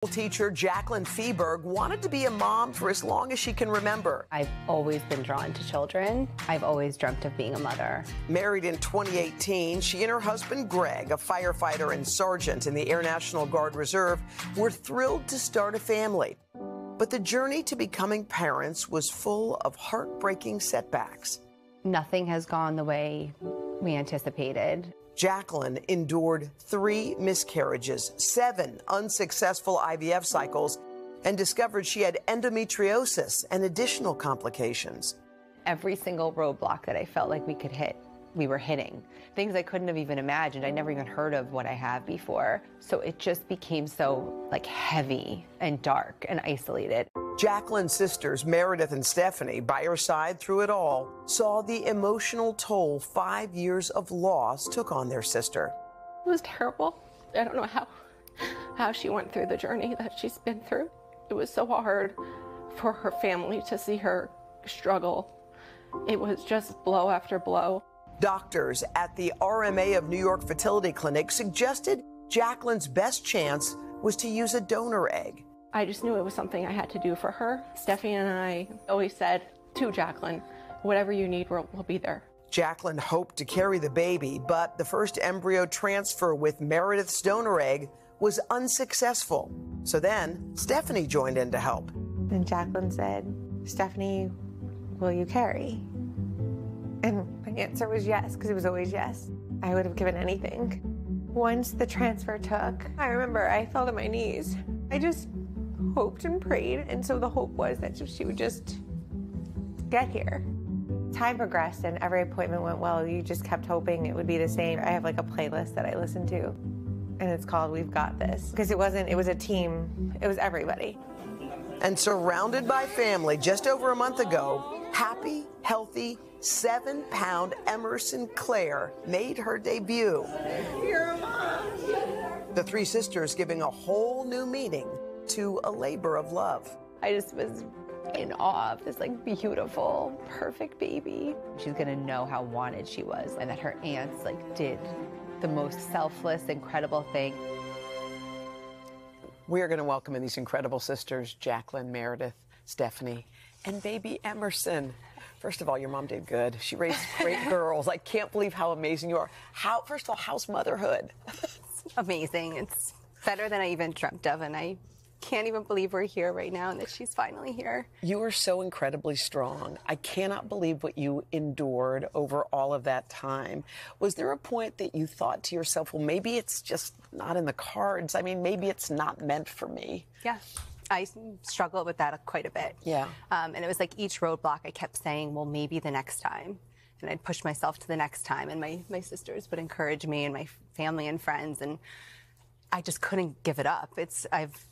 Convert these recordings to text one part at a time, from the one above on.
Teacher Jacqueline Fieberg wanted to be a mom for as long as she can remember. I've always been drawn to children. I've always dreamt of being a mother. Married in 2018, she and her husband Greg, a firefighter and sergeant in the Air National Guard Reserve, were thrilled to start a family. But the journey to becoming parents was full of heartbreaking setbacks. Nothing has gone the way we anticipated. Jacqueline endured 3 miscarriages, 7 unsuccessful IVF cycles, and discovered she had endometriosis and additional complications. Every single roadblock that I felt like we could hit, we were hitting. Things I couldn't have even imagined. I never even heard of what I have before. So it just became so heavy and dark and isolated. Jacqueline's sisters, Meredith and Stephanie, by her side through it all, saw the emotional toll 5 years of loss took on their sister. It was terrible. I don't know how she went through the journey that she's been through. It was so hard for her family to see her struggle. It was just blow after blow. Doctors at the RMA of New York fertility clinic suggested Jacqueline's best chance was to use a donor egg. I just knew it was something I had to do for her. Stephanie and I always said to Jacqueline, whatever you need, we'll be there. Jacqueline hoped to carry the baby, but the first embryo transfer with Meredith's donor egg was unsuccessful. So then Stephanie joined in to help. And Jacqueline said, Stephanie, will you carry? And my answer was yes, because it was always yes. I would have given anything. Once the transfer took, I remember I fell to my knees. I just hoped and prayed, and so the hope was that she would just get here. Time progressed and every appointment went well. You just kept hoping it would be the same. I have a playlist that I listen to, and it's called We've Got This, because it was a team. It was everybody. And surrounded by family just over a month ago, happy, healthy, 7-pound Emerson Claire made her debut. You're a mom. The 3 sisters giving a whole new meaning to a labor of love. I just was in awe of this beautiful, perfect baby. She's gonna know how wanted she was and that her aunts did the most selfless, incredible thing. We are going to welcome in these incredible sisters, Jacqueline, Meredith, Stephanie, and baby Emerson. First of all, your mom did good. She raised great girls. I can't believe how amazing you are. First of all, how's motherhood? Amazing. It's better than I even dreamt of, and I can't even believe we're here right now and that she's finally here. You are so incredibly strong. I cannot believe what you endured over all of that time. Was there a point that you thought to yourself, well, maybe it's just not in the cards? I mean, maybe it's not meant for me. Yeah. I struggled with that quite a bit. Yeah. And it was each roadblock I kept saying, well, maybe the next time. And I'd push myself to the next time. And my sisters would encourage me and my family and friends. And I just couldn't give it up. I've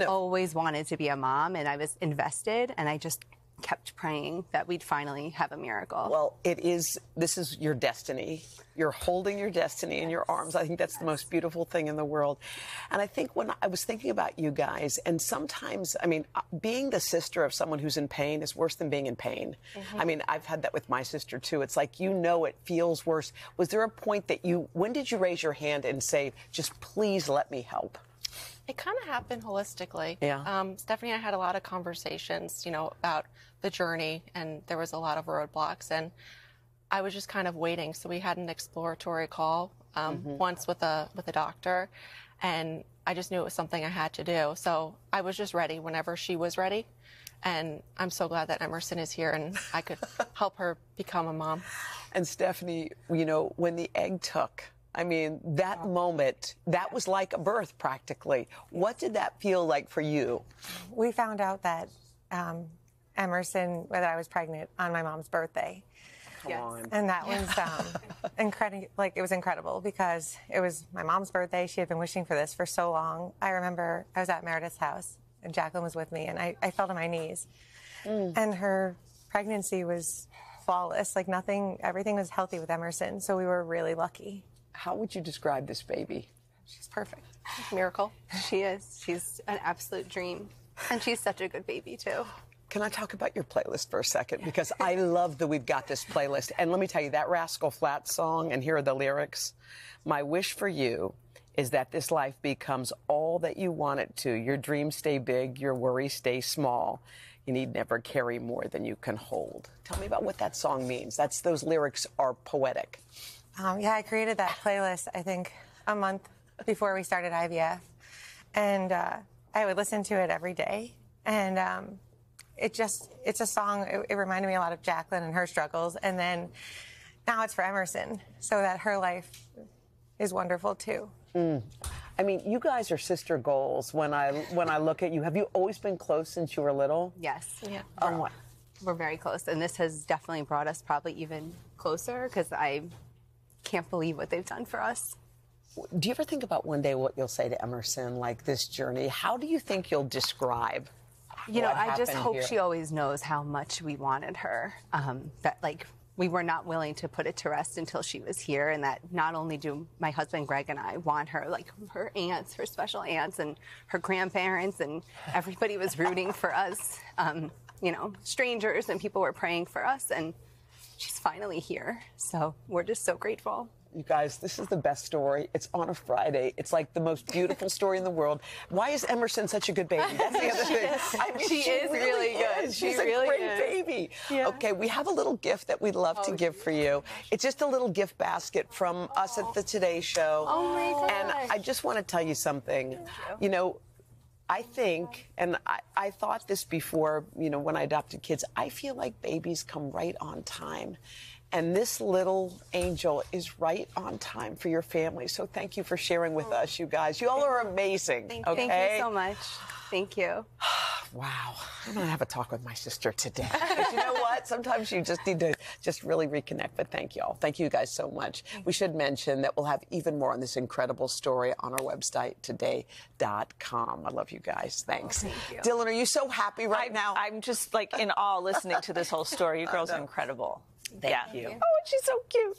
always wanted to be a mom, and I was invested, and I just kept praying that we'd finally have a miracle. Well, this is your destiny. You're holding your destiny in your arms. I think that's the most beautiful thing in the world. And I think when I was thinking about you guys, and sometimes, being the sister of someone who's in pain is worse than being in pain. Mm-hmm. I've had that with my sister too. It's it feels worse. Was there a point that when did you raise your hand and say, just please let me help? It kind of happened holistically. Yeah. Stephanie and I had a lot of conversations, about the journey, and there was a lot of roadblocks, and I was just kind of waiting. So we had an exploratory call once with a doctor, and I just knew it was something I had to do. So I was just ready whenever she was ready, and I'm so glad that Emerson is here and I could help her become a mom. And Stephanie, when the egg took, that moment, that was like a birth practically. What did that feel like for you? We found out that Emerson, that I was pregnant on my mom's birthday. Come on. And that was incredible. It was incredible because it was my mom's birthday. She had been wishing for this for so long. I remember I was at Meredith's house and Jacqueline was with me, and I fell to my knees. And her pregnancy was flawless. Everything was healthy with Emerson. So we were really lucky. How would you describe this baby? She's perfect. Miracle. She is. She's an absolute dream. And she's such a good baby, too. Can I talk about your playlist for a second? Because I love that We've Got This playlist. And let me tell you, that Rascal Flatts song, and here are the lyrics. My wish for you is that this life becomes all that you want it to. Your dreams stay big, your worries stay small. You need never carry more than you can hold. Tell me about what that song means. Those lyrics are poetic. Yeah, I created that playlist, I think, a month before we started IVF. And I would listen to it every day. And it's a song, it reminded me a lot of Jacqueline and her struggles. And then now it's for Emerson, so that her life is wonderful too. I mean, you guys are sister goals. When I look at you, have you always been close since you were little? Yes. Yeah. We're very close, and this has definitely brought us probably even closer because I can't believe what they've done for us. Do you ever think about one day what you'll say to Emerson, like this journey? How do you think you'll describe You know, what I just happened hope here? she always knows how much we wanted her. That, like, we were not willing to put it to rest until she was here, and that not only do my husband Greg and I want her, like her aunts, her special aunts, and her grandparents, and everybody was rooting for us. You know, strangers and people were praying for us, and she's finally here. So we're just so grateful. You guys, this is the best story. It's on a Friday. It's like the most beautiful story in the world. Why is Emerson such a good baby? That's the other thing. I mean, She is really good. She's She really a great is. baby. Yeah. Okay, we have a little gift that we'd love to give for you. It's just a little gift basket from us at the Today Show. Oh, my gosh. And I just want to tell you something. You know, I think, and I thought this before, you know, when I adopted kids, I feel like babies come right on time. And this little angel is right on time for your family. So thank you for sharing with us, you guys. You all are amazing. Thank you so much. Thank you. Wow. I'm going to have a talk with my sister today. But you know what? Sometimes you just need to just really reconnect. But thank you all. Thank you guys so much. We should mention that we'll have even more on this incredible story on our website, today.com. I love you guys. Thanks. Thank you. Dylan, are you so happy right now? I'm just like in awe listening to this whole story. You girls are incredible. Thank you. Oh, she's so cute.